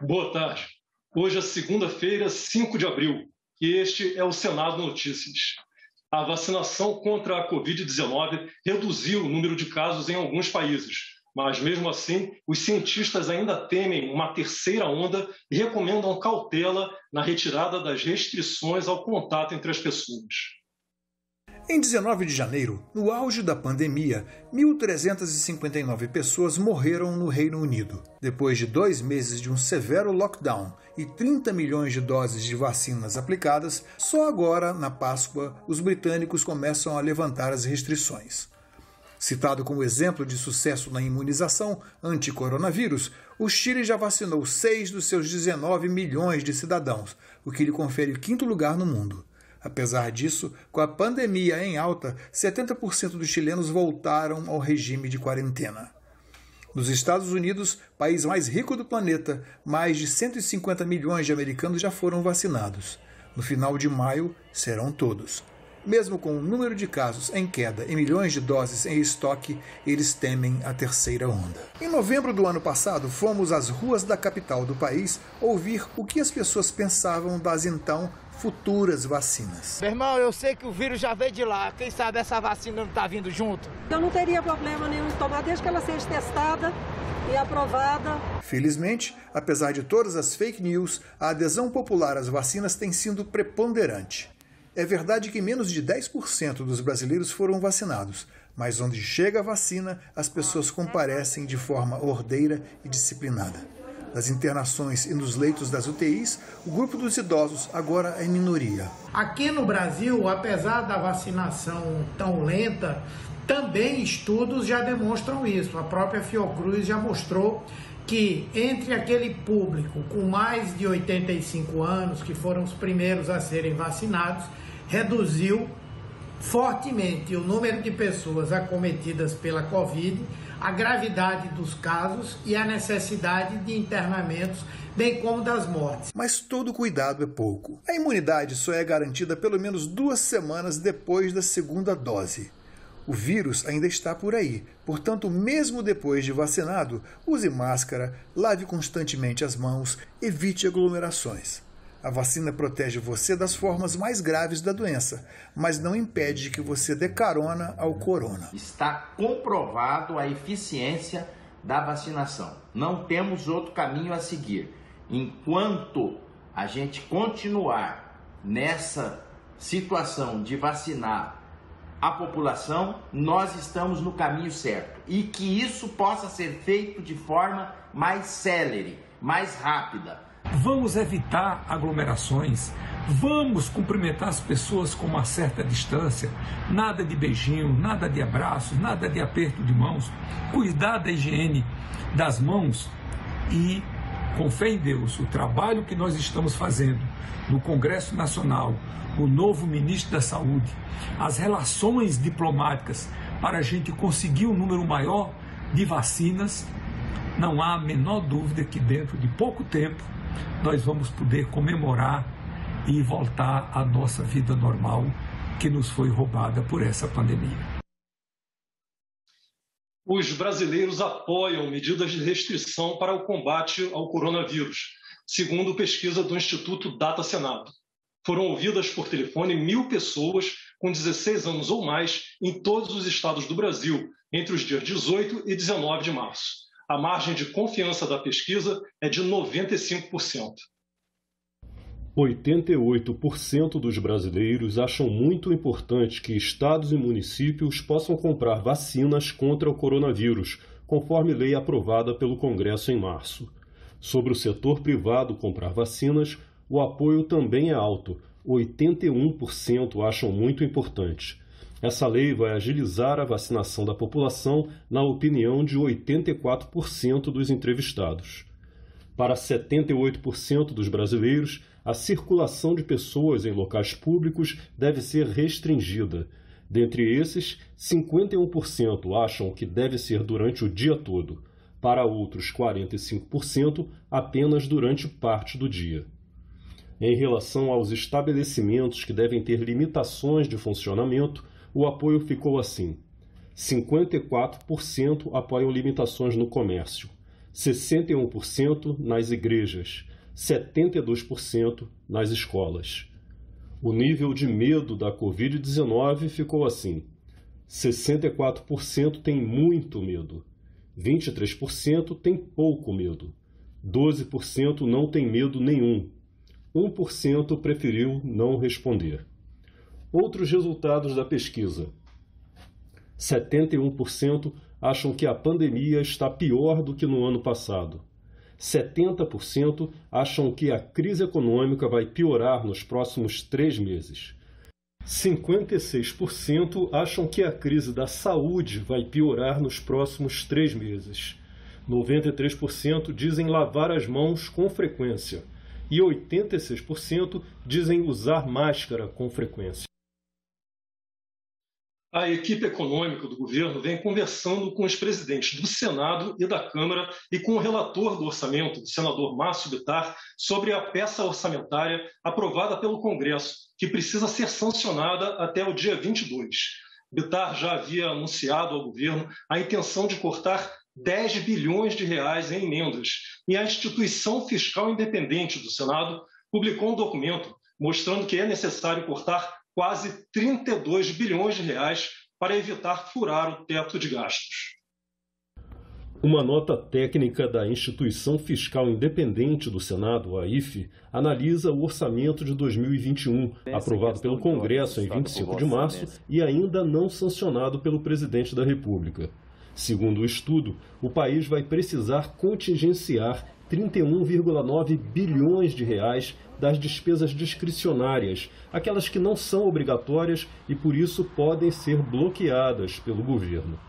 Boa tarde. Hoje é segunda-feira, 5 de abril, e este é o Senado Notícias. A vacinação contra a Covid-19 reduziu o número de casos em alguns países, mas mesmo assim, os cientistas ainda temem uma terceira onda e recomendam cautela na retirada das restrições ao contato entre as pessoas. Em 19 de janeiro, no auge da pandemia, 1.359 pessoas morreram no Reino Unido. Depois de 2 meses de um severo lockdown e 30 milhões de doses de vacinas aplicadas, só agora, na Páscoa, os britânicos começam a levantar as restrições. Citado como exemplo de sucesso na imunização anti-coronavírus, o Chile já vacinou 6 dos seus 19 milhões de cidadãos, o que lhe confere o 5º lugar no mundo. Apesar disso, com a pandemia em alta, 70% dos chilenos voltaram ao regime de quarentena. Nos Estados Unidos, país mais rico do planeta, mais de 150 milhões de americanos já foram vacinados. No final de maio, serão todos. Mesmo com o número de casos em queda e milhões de doses em estoque, eles temem a terceira onda. Em novembro do ano passado, fomos às ruas da capital do país ouvir o que as pessoas pensavam das então futuras vacinas. Meu irmão, eu sei que o vírus já veio de lá. Quem sabe essa vacina não está vindo junto? Eu não teria problema nenhum em tomar, desde que ela seja testada e aprovada. Felizmente, apesar de todas as fake news, a adesão popular às vacinas tem sido preponderante. É verdade que menos de 10% dos brasileiros foram vacinados, mas onde chega a vacina, as pessoas comparecem de forma ordeira e disciplinada. Nas internações e nos leitos das UTIs, o grupo dos idosos agora é minoria. Aqui no Brasil, apesar da vacinação tão lenta, também estudos já demonstram isso. A própria Fiocruz já mostrou que entre aquele público com mais de 85 anos, que foram os primeiros a serem vacinados, reduziu fortemente o número de pessoas acometidas pela Covid, a gravidade dos casos e a necessidade de internamentos, bem como das mortes. Mas todo cuidado é pouco. A imunidade só é garantida pelo menos 2 semanas depois da segunda dose. O vírus ainda está por aí, portanto, mesmo depois de vacinado, use máscara, lave constantemente as mãos, evite aglomerações. A vacina protege você das formas mais graves da doença, mas não impede que você dê carona ao corona. Está comprovado a eficiência da vacinação. Não temos outro caminho a seguir. Enquanto a gente continuar nessa situação de vacinar a população, nós estamos no caminho certo. E que isso possa ser feito de forma mais célere, mais rápida. Vamos evitar aglomerações, vamos cumprimentar as pessoas com uma certa distância, nada de beijinho, nada de abraços, nada de aperto de mãos, cuidar da higiene das mãos e, com fé em Deus, o trabalho que nós estamos fazendo no Congresso Nacional, o novo ministro da Saúde, as relações diplomáticas para a gente conseguir um número maior de vacinas, não há a menor dúvida que dentro de pouco tempo nós vamos poder comemorar e voltar à nossa vida normal que nos foi roubada por essa pandemia. Os brasileiros apoiam medidas de restrição para o combate ao coronavírus, segundo pesquisa do Instituto Data Senado. Foram ouvidas por telefone 1.000 pessoas com 16 anos ou mais em todos os estados do Brasil, entre os dias 18 e 19 de março. A margem de confiança da pesquisa é de 95%. 88% dos brasileiros acham muito importante que estados e municípios possam comprar vacinas contra o coronavírus, conforme lei aprovada pelo Congresso em março. Sobre o setor privado comprar vacinas, o apoio também é alto. 81% acham muito importante. Essa lei vai agilizar a vacinação da população, na opinião de 84% dos entrevistados. Para 78% dos brasileiros, a circulação de pessoas em locais públicos deve ser restringida. Dentre esses, 51% acham que deve ser durante o dia todo. Para outros 45%, apenas durante parte do dia. Em relação aos estabelecimentos que devem ter limitações de funcionamento, o apoio ficou assim: 54% apoiam limitações no comércio, 61% nas igrejas, 72% nas escolas. O nível de medo da Covid-19 ficou assim: 64% tem muito medo, 23% tem pouco medo, 12% não tem medo nenhum, 1% preferiu não responder. Outros resultados da pesquisa: 71% acham que a pandemia está pior do que no ano passado. 70% acham que a crise econômica vai piorar nos próximos 3 meses. 56% acham que a crise da saúde vai piorar nos próximos 3 meses. 93% dizem lavar as mãos com frequência. E 86% dizem usar máscara com frequência. A equipe econômica do governo vem conversando com os presidentes do Senado e da Câmara e com o relator do orçamento, o senador Márcio Bittar, sobre a peça orçamentária aprovada pelo Congresso, que precisa ser sancionada até o dia 22. Bittar já havia anunciado ao governo a intenção de cortar 10 bilhões de reais em emendas, e a Instituição Fiscal Independente do Senado publicou um documento mostrando que é necessário cortar quase 32 bilhões de reais para evitar furar o teto de gastos. Uma nota técnica da Instituição Fiscal Independente do Senado, a IFE, analisa o orçamento de 2021, aprovado pelo Congresso em 25 de março e ainda não sancionado pelo presidente da República. Segundo o estudo, o país vai precisar contingenciar 31,9 bilhões de reais das despesas discricionárias, aquelas que não são obrigatórias e por isso podem ser bloqueadas pelo governo.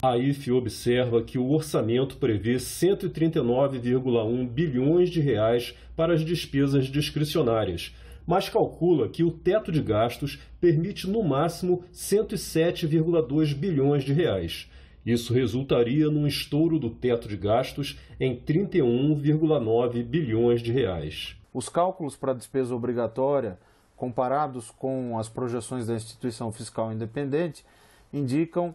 A IFE observa que o orçamento prevê 139,1 bilhões de reais para as despesas discricionárias, mas calcula que o teto de gastos permite no máximo 107,2 bilhões de reais. Isso resultaria num estouro do teto de gastos em 31,9 bilhões de reais. Os cálculos para a despesa obrigatória, comparados com as projeções da Instituição Fiscal Independente, indicam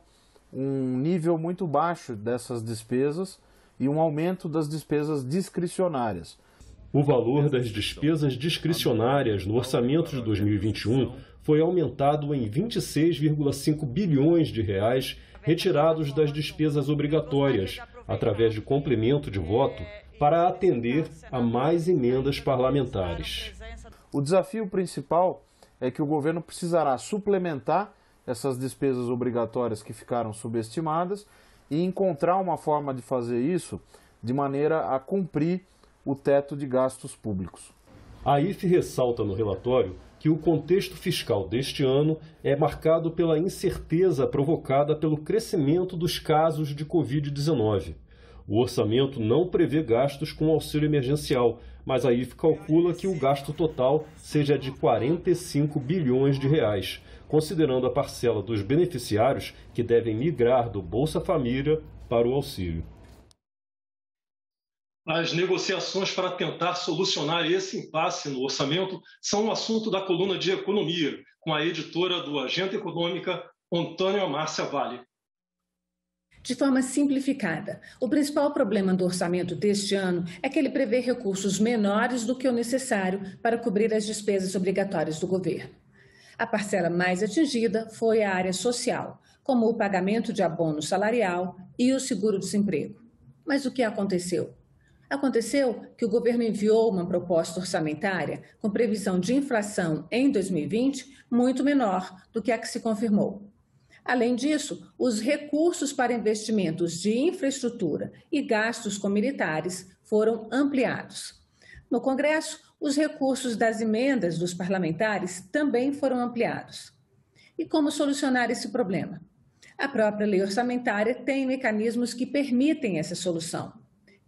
um nível muito baixo dessas despesas e um aumento das despesas discricionárias. O valor das despesas discricionárias no orçamento de 2021 foi aumentado em 26,5 bilhões de reais retirados das despesas obrigatórias, através de complemento de voto, para atender a mais emendas parlamentares. O desafio principal é que o governo precisará suplementar essas despesas obrigatórias que ficaram subestimadas e encontrar uma forma de fazer isso de maneira a cumprir o teto de gastos públicos. A IFE ressalta no relatório que o contexto fiscal deste ano é marcado pela incerteza provocada pelo crescimento dos casos de Covid-19. O orçamento não prevê gastos com auxílio emergencial, mas a IFE calcula que o gasto total seja de 45 bilhões de reais, considerando a parcela dos beneficiários que devem migrar do Bolsa Família para o auxílio. As negociações para tentar solucionar esse impasse no orçamento são um assunto da coluna de Economia, com a editora do Agenda Econômica, Antônia Márcia Vale. De forma simplificada, o principal problema do orçamento deste ano é que ele prevê recursos menores do que o necessário para cobrir as despesas obrigatórias do governo. A parcela mais atingida foi a área social, como o pagamento de abono salarial e o seguro-desemprego. Mas o que aconteceu? Aconteceu que o governo enviou uma proposta orçamentária com previsão de inflação em 2020 muito menor do que a que se confirmou. Além disso, os recursos para investimentos de infraestrutura e gastos com militares foram ampliados. No Congresso, os recursos das emendas dos parlamentares também foram ampliados. E como solucionar esse problema? A própria lei orçamentária tem mecanismos que permitem essa solução.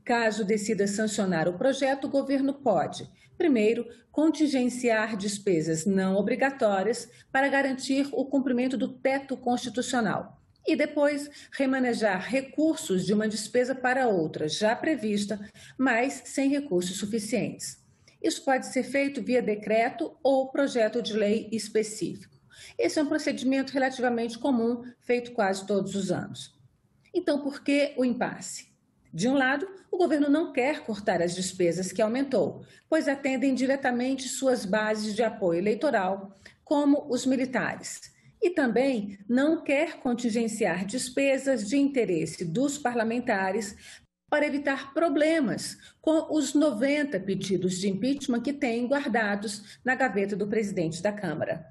Caso decida sancionar o projeto, o governo pode, primeiro, contingenciar despesas não obrigatórias para garantir o cumprimento do teto constitucional e depois remanejar recursos de uma despesa para outra já prevista, mas sem recursos suficientes. Isso pode ser feito via decreto ou projeto de lei específico. Esse é um procedimento relativamente comum, feito quase todos os anos. Então, por que o impasse? De um lado, o governo não quer cortar as despesas que aumentou, pois atendem diretamente suas bases de apoio eleitoral, como os militares. E também não quer contingenciar despesas de interesse dos parlamentares para evitar problemas com os 90 pedidos de impeachment que tem guardados na gaveta do presidente da Câmara.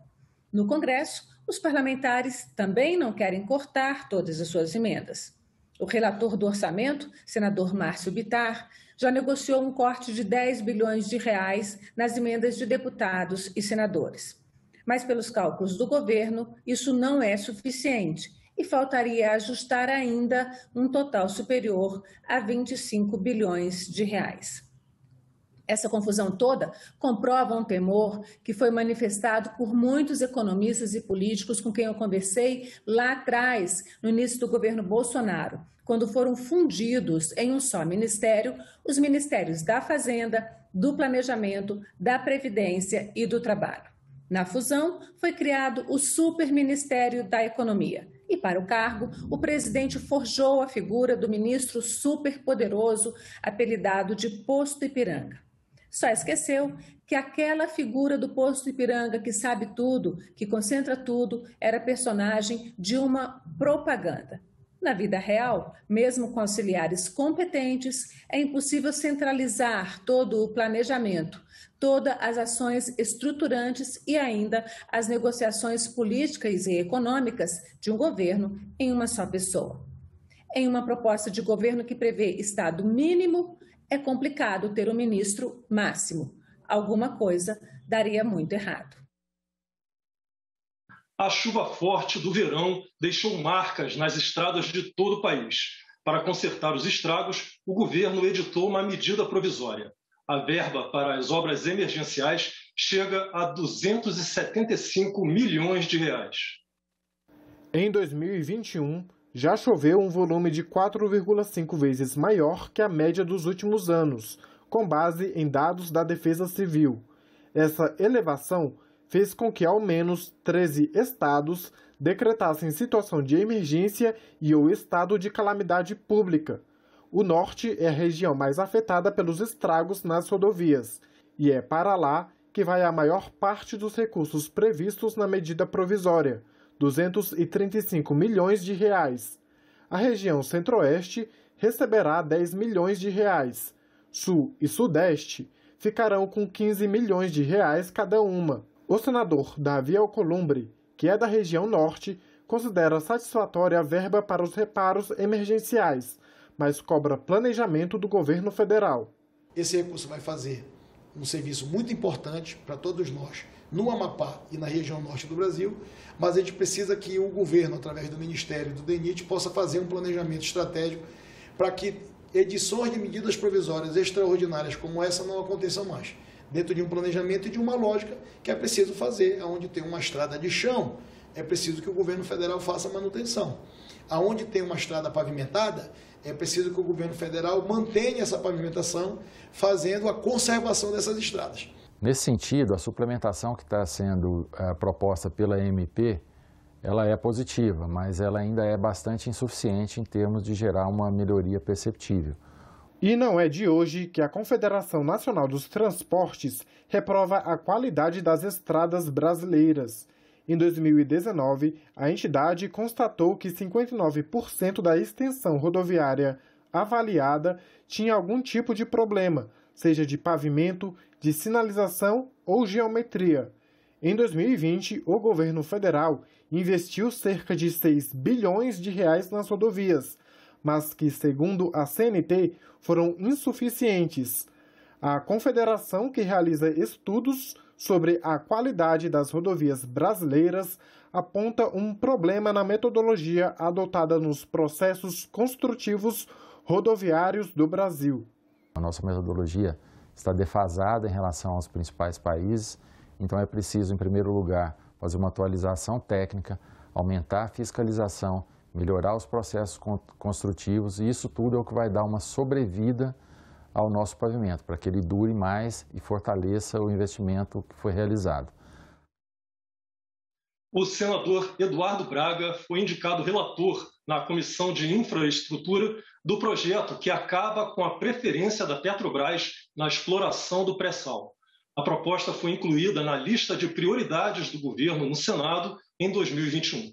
No Congresso, os parlamentares também não querem cortar todas as suas emendas. O relator do orçamento, senador Márcio Bittar, já negociou um corte de 10 bilhões de reais nas emendas de deputados e senadores. Mas, pelos cálculos do governo, isso não é suficiente e faltaria ajustar ainda um total superior a 25 bilhões de reais. Essa confusão toda comprova um temor que foi manifestado por muitos economistas e políticos com quem eu conversei lá atrás, no início do governo Bolsonaro, quando foram fundidos em um só ministério os ministérios da Fazenda, do Planejamento, da Previdência e do Trabalho. Na fusão, foi criado o Superministério da Economia. E para o cargo, o presidente forjou a figura do ministro superpoderoso, apelidado de Posto Ipiranga. Só esqueceu que aquela figura do Posto Ipiranga que sabe tudo, que concentra tudo, era personagem de uma propaganda. Na vida real, mesmo com auxiliares competentes, é impossível centralizar todo o planejamento, todas as ações estruturantes e ainda as negociações políticas e econômicas de um governo em uma só pessoa. Em uma proposta de governo que prevê Estado mínimo, é complicado ter um ministro máximo. Alguma coisa daria muito errado. A chuva forte do verão deixou marcas nas estradas de todo o país. Para consertar os estragos, o governo editou uma medida provisória. A verba para as obras emergenciais chega a 275 milhões de reais. Em 2021, já choveu um volume de 4,5 vezes maior que a média dos últimos anos, com base em dados da Defesa Civil. Essa elevação fez com que ao menos 13 estados decretassem situação de emergência e ou estado de calamidade pública. O norte é a região mais afetada pelos estragos nas rodovias, e é para lá que vai a maior parte dos recursos previstos na medida provisória, 235 milhões de reais. A região centro-oeste receberá 10 milhões de reais. Sul e sudeste ficarão com 15 milhões de reais cada uma. O senador Davi Alcolumbre, que é da região norte, considera satisfatória a verba para os reparos emergenciais, mas cobra planejamento do governo federal. Esse recurso vai fazer um serviço muito importante para todos nós, no Amapá e na região norte do Brasil, mas a gente precisa que o governo, através do Ministério e do DENIT, possa fazer um planejamento estratégico para que edições de medidas provisórias extraordinárias como essa não aconteçam mais. Dentro de um planejamento e de uma lógica que é preciso fazer, onde tem uma estrada de chão, é preciso que o governo federal faça manutenção. Aonde tem uma estrada pavimentada, é preciso que o governo federal mantenha essa pavimentação, fazendo a conservação dessas estradas. Nesse sentido, a suplementação que está sendo proposta pela MP, ela é positiva, mas ela ainda é bastante insuficiente em termos de gerar uma melhoria perceptível. E não é de hoje que a Confederação Nacional dos Transportes reprova a qualidade das estradas brasileiras. Em 2019, a entidade constatou que 59% da extensão rodoviária avaliada tinha algum tipo de problema, seja de pavimento, de sinalização ou geometria. Em 2020, o governo federal investiu cerca de 6 bilhões de reais nas rodovias, mas que, segundo a CNT, foram insuficientes. A confederação, que realiza estudos sobre a qualidade das rodovias brasileiras, aponta um problema na metodologia adotada nos processos construtivos rodoviários do Brasil. A nossa metodologia está defasada em relação aos principais países, então é preciso, em primeiro lugar, fazer uma atualização técnica, aumentar a fiscalização, melhorar os processos construtivos, e isso tudo é o que vai dar uma sobrevida ao nosso pavimento, para que ele dure mais e fortaleça o investimento que foi realizado. O senador Eduardo Braga foi indicado relator na Comissão de Infraestrutura do projeto que acaba com a preferência da Petrobras na exploração do pré-sal. A proposta foi incluída na lista de prioridades do governo no Senado em 2021.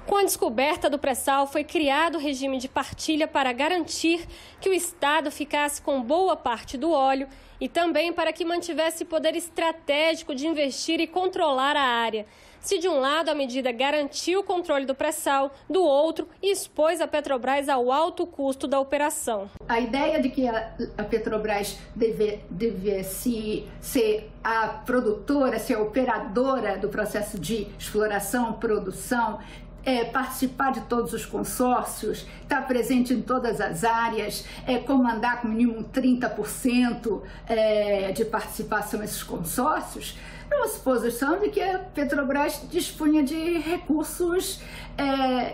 Com a descoberta do pré-sal, foi criado o regime de partilha para garantir que o Estado ficasse com boa parte do óleo e também para que mantivesse poder estratégico de investir e controlar a área. Se de um lado a medida garantiu o controle do pré-sal, do outro expôs a Petrobras ao alto custo da operação. A ideia de que a Petrobras devesse ser a produtora, ser a operadora do processo de exploração, produção, participar de todos os consórcios, estar presente em todas as áreas, comandar com mínimo 30% de participação nesses consórcios, é uma suposição de que a Petrobras dispunha de recursos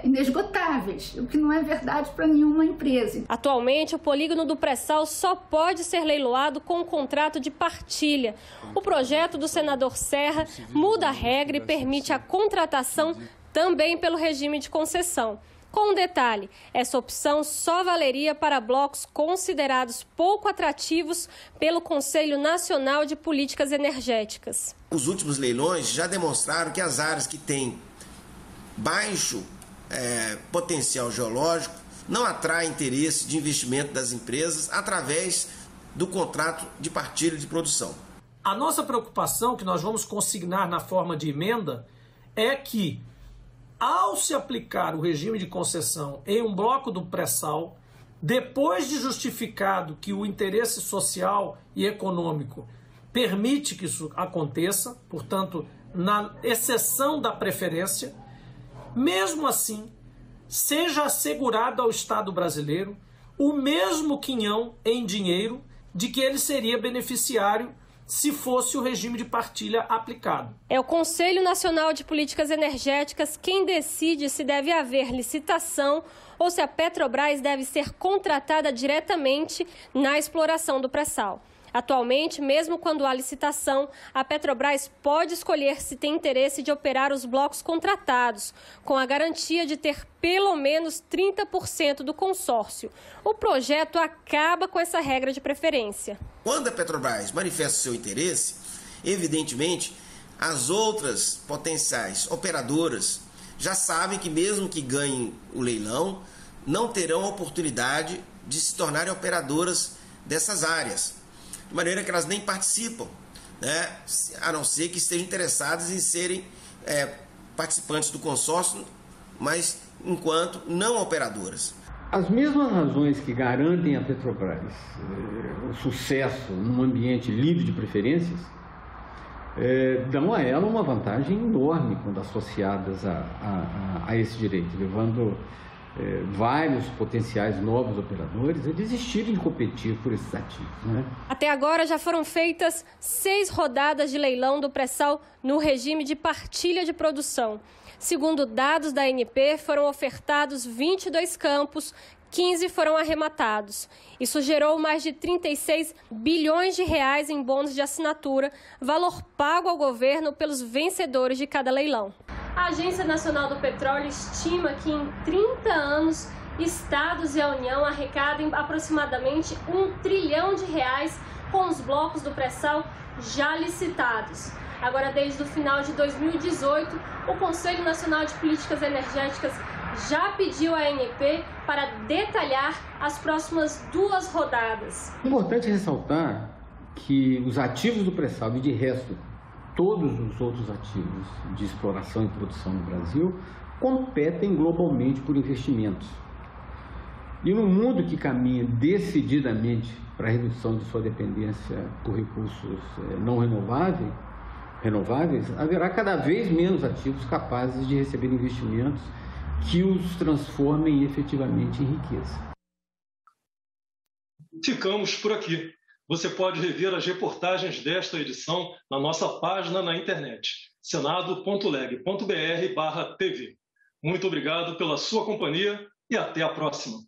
inesgotáveis, o que não é verdade para nenhuma empresa. Atualmente, o polígono do pré-sal só pode ser leiloado com um contrato de partilha. O projeto do senador Serra muda a regra e permite a contratação também pelo regime de concessão. Com um detalhe, essa opção só valeria para blocos considerados pouco atrativos pelo Conselho Nacional de Políticas Energéticas. Os últimos leilões já demonstraram que as áreas que têm baixo potencial geológico não atraem interesse de investimento das empresas através do contrato de partilha de produção. A nossa preocupação, que nós vamos consignar na forma de emenda, é que ao se aplicar o regime de concessão em um bloco do pré-sal, depois de justificado que o interesse social e econômico permite que isso aconteça, portanto, na exceção da preferência, mesmo assim, seja assegurado ao Estado brasileiro o mesmo quinhão em dinheiro de que ele seria beneficiário se fosse o regime de partilha aplicado. É o Conselho Nacional de Políticas Energéticas quem decide se deve haver licitação ou se a Petrobras deve ser contratada diretamente na exploração do pré-sal. Atualmente, mesmo quando há licitação, a Petrobras pode escolher se tem interesse de operar os blocos contratados, com a garantia de ter pelo menos 30% do consórcio. O projeto acaba com essa regra de preferência. Quando a Petrobras manifesta seu interesse, evidentemente, as outras potenciais operadoras já sabem que mesmo que ganhem o leilão, não terão a oportunidade de se tornarem operadoras dessas áreas. De maneira que elas nem participam, né? A não ser que estejam interessadas em serem participantes do consórcio, mas enquanto não operadoras. As mesmas razões que garantem à Petrobras o sucesso num ambiente livre de preferências dão a ela uma vantagem enorme quando associadas a esse direito, levando vários potenciais novos operadores a desistirem de competir por esses ativos, né? Até agora já foram feitas 6 rodadas de leilão do pré-sal no regime de partilha de produção. Segundo dados da ANP, foram ofertados 22 campos, 15 foram arrematados. Isso gerou mais de 36 bilhões de reais em bônus de assinatura, valor pago ao governo pelos vencedores de cada leilão. A Agência Nacional do Petróleo estima que em 30 anos, estados e a União arrecadem aproximadamente R$1 trilhão com os blocos do pré-sal já licitados. Agora, desde o final de 2018, o Conselho Nacional de Políticas Energéticas já pediu à ANP para detalhar as próximas 2 rodadas. É importante ressaltar que os ativos do pré-sal e de resto todos os outros ativos de exploração e produção no Brasil competem globalmente por investimentos. E no mundo que caminha decididamente para a redução de sua dependência por recursos não renováveis, haverá cada vez menos ativos capazes de receber investimentos que os transformem efetivamente em riqueza. Ficamos por aqui. Você pode rever as reportagens desta edição na nossa página na internet, senado.leg.br/tv. Muito obrigado pela sua companhia e até a próxima.